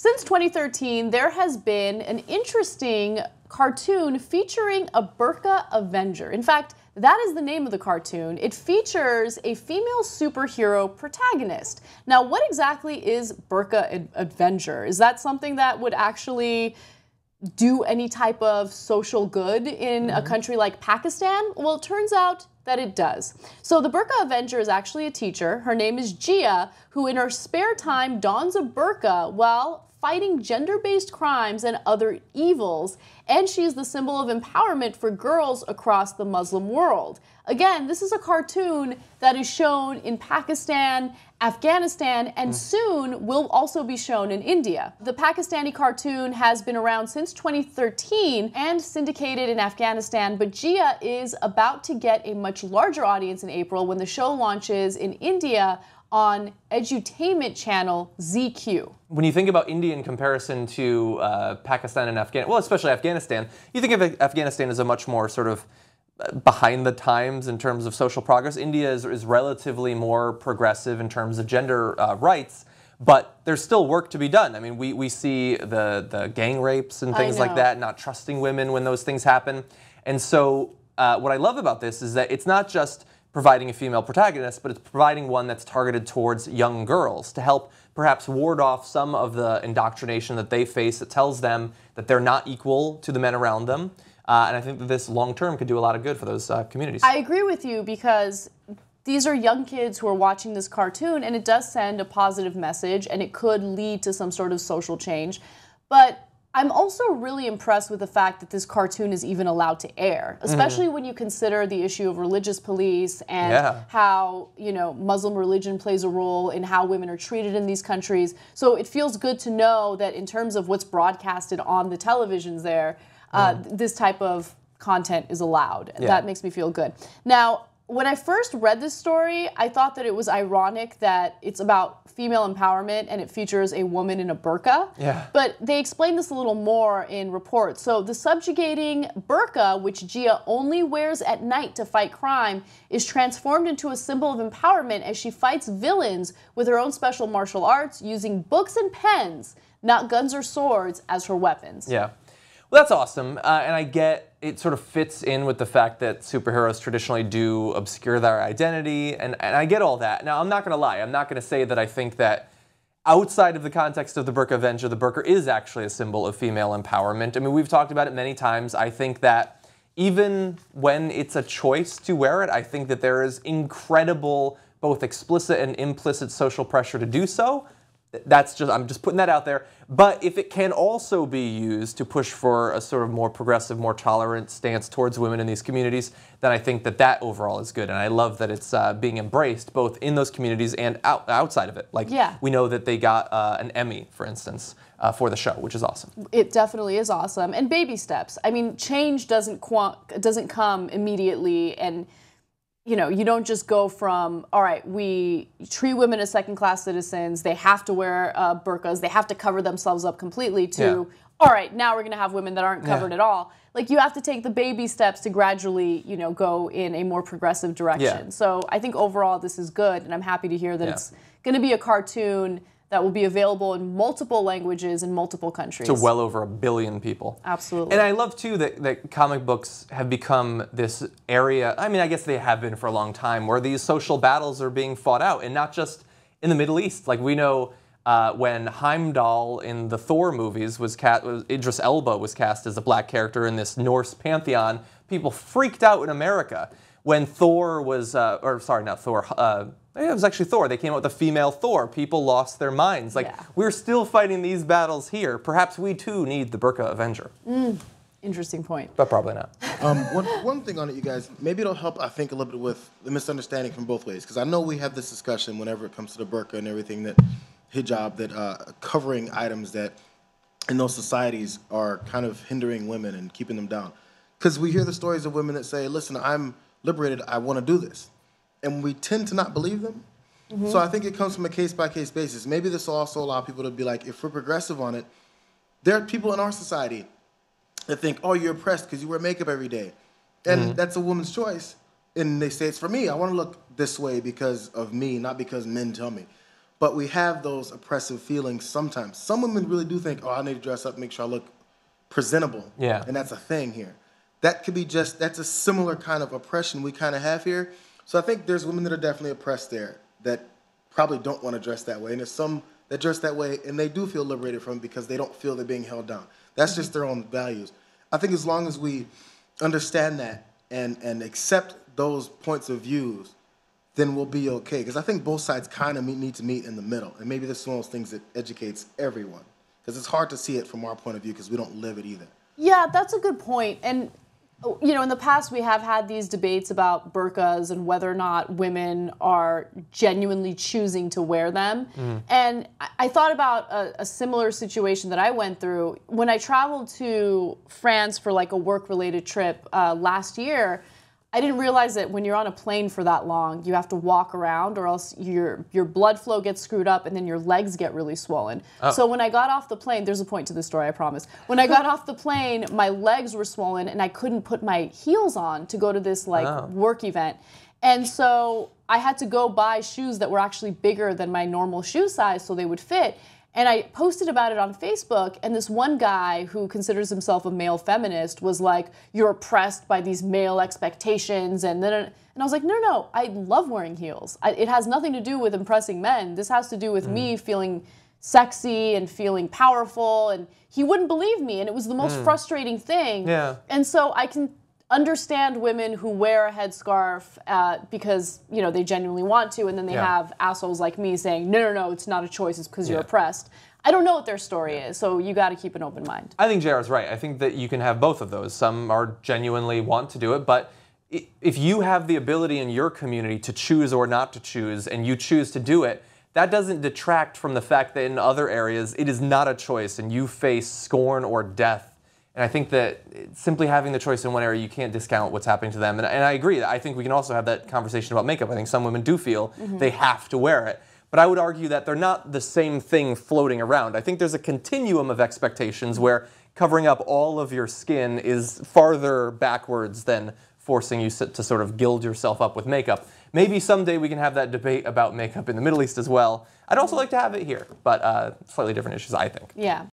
Since 2013, there has been an interesting cartoon featuring a Burka Avenger. In fact, that is the name of the cartoon. It features a female superhero protagonist. Now, what exactly is Burka Avenger? Is that something that would actually do any type of social good in a country like Pakistan? Well, it turns out that it does. So the Burka Avenger is actually a teacher. Her name is Gia, who in her spare time dons a burqa while fighting gender-based crimes and other evils, and she is the symbol of empowerment for girls across the Muslim world. Again, this is a cartoon that is shown in Pakistan, Afghanistan, and soon will also be shown in India. The Pakistani cartoon has been around since 2013 and syndicated in Afghanistan, but Gia is about to get a much larger audience in April when the show launches in India on edutainment channel ZeeQ. When you think about India in comparison to Pakistan and Afghanistan, well, especially Afghanistan, you think of Afghanistan as a much more sort of behind the times in terms of social progress. India is relatively more progressive in terms of gender rights, but there's still work to be done. I mean, we see the gang rapes and things like that, not trusting women when those things happen. And so what I love about this is that it's not just providing a female protagonist, but it's providing one that's targeted towards young girls to help perhaps ward off some of the indoctrination that they face that tells them that they're not equal to the men around them. And I think that this long-term could do a lot of good for those communities. I agree with you because these are young kids who are watching this cartoon, and it does send a positive message, and it could lead to some sort of social change. But I'm also really impressed with the fact that this cartoon is even allowed to air, especially when you consider the issue of religious police and how, you know, Muslim religion plays a role in how women are treated in these countries. So it feels good to know that in terms of what's broadcasted on the televisions there, this type of content is allowed. And that makes me feel good. Now, when I first read this story, I thought that it was ironic that it's about female empowerment and it features a woman in a burqa. But they explained this a little more in reports. So the subjugating burqa, which Gia only wears at night to fight crime, is transformed into a symbol of empowerment as she fights villains with her own special martial arts using books and pens, not guns or swords, as her weapons. Well, that's awesome, and I get it sort of fits in with the fact that superheroes traditionally do obscure their identity, and I get all that. Now, I'm not going to lie. I'm not going to say that I think that outside of the context of the Burka Avenger, the burqa is actually a symbol of female empowerment. I mean, we've talked about it many times. I think that even when it's a choice to wear it, I think that there is incredible both explicit and implicit social pressure to do so. That's just, I'm just putting that out there. But if it can also be used to push for a sort of more progressive, more tolerant stance towards women in these communities, then I think that that overall is good. And I love that it's being embraced both in those communities and outside of it. Like, we know that they got an Emmy, for instance, for the show, which is awesome. It definitely is awesome. And baby steps. I mean, change doesn't come immediately, and you know, you don't just go from, all right, we treat women as second-class citizens, they have to wear burqas, they have to cover themselves up completely, to, all right, now we're going to have women that aren't covered at all. Like, you have to take the baby steps to gradually, you know, go in a more progressive direction. So I think overall this is good, and I'm happy to hear that it's going to be a cartoon that will be available in multiple languages in multiple countries. To well over 1 billion people. Absolutely. And I love, too, that comic books have become this area, I mean, I guess they have been for a long time, where these social battles are being fought out, and not just in the Middle East. Like, we know when Heimdall in the Thor movies was cast, Idris Elba was cast as a black character in this Norse pantheon, people freaked out in America. When Thor was, or sorry, not Thor, it was actually Thor. They came out with a female Thor. People lost their minds. Like, we're still fighting these battles here. Perhaps we, too, need the Burka Avenger. Interesting point. But probably not. One thing on it, you guys, maybe it'll help, I think, a little bit with the misunderstanding from both ways. Because I know we have this discussion whenever it comes to the burqa and everything, that hijab, that covering items that in those societies are kind of hindering women and keeping them down. Because we hear the stories of women that say, listen, I'm liberated, I want to do this. And we tend to not believe them. So I think it comes from a case-by-case basis. Maybe this will also allow people to be like, if we're progressive on it, there are people in our society that think, oh, you're oppressed because you wear makeup every day. And that's a woman's choice. And they say, it's for me. I want to look this way because of me, not because men tell me. But we have those oppressive feelings sometimes. Some women really do think, oh, I need to dress up, make sure I look presentable. Yeah. And that's a thing here. That could be that's a similar kind of oppression we kind of have here. So I think there's women that are definitely oppressed there that probably don't want to dress that way. And there's some that dress that way and they do feel liberated from it because they don't feel they're being held down. That's just their own values. I think as long as we understand that and accept those points of views, then we'll be okay. Because I think both sides kind of need to meet in the middle. And maybe this is one of those things that educates everyone. Because it's hard to see it from our point of view because we don't live it either. Yeah, that's a good point. And you know, in the past, we have had these debates about burqas and whether or not women are genuinely choosing to wear them. And I thought about a similar situation that I went through. When I traveled to France for like a work-related trip last year, I didn't realize that when you're on a plane for that long, you have to walk around or else your blood flow gets screwed up and then your legs get really swollen. Oh. So when I got off the plane, there's a point to this story, I promise. When I got off the plane, my legs were swollen and I couldn't put my heels on to go to this work event. And so I had to go buy shoes that were actually bigger than my normal shoe size so they would fit. And I posted about it on Facebook, and this one guy who considers himself a male feminist was like, you're oppressed by these male expectations, and I was like, no, I love wearing heels. It has nothing to do with impressing men. This has to do with me feeling sexy and feeling powerful, and he wouldn't believe me, and it was the most frustrating thing. Yeah. And so I can understand women who wear a headscarf because, you know, they genuinely want to, and then they have assholes like me saying, no, it's not a choice, it's because you're oppressed. I don't know what their story is, so you got to keep an open mind. I think JR's right. I think that you can have both of those. Some are genuinely want to do it, but if you have the ability in your community to choose or not to choose, and you choose to do it, that doesn't detract from the fact that in other areas it is not a choice and you face scorn or death. And I think that simply having the choice in one area, you can't discount what's happening to them. And I agree. I think we can also have that conversation about makeup. I think some women do feel they have to wear it. But I would argue that they're not the same thing floating around. I think there's a continuum of expectations where covering up all of your skin is farther backwards than forcing you to sort of gild yourself up with makeup. Maybe someday we can have that debate about makeup in the Middle East as well. I'd also like to have it here, but slightly different issues, I think. Yeah.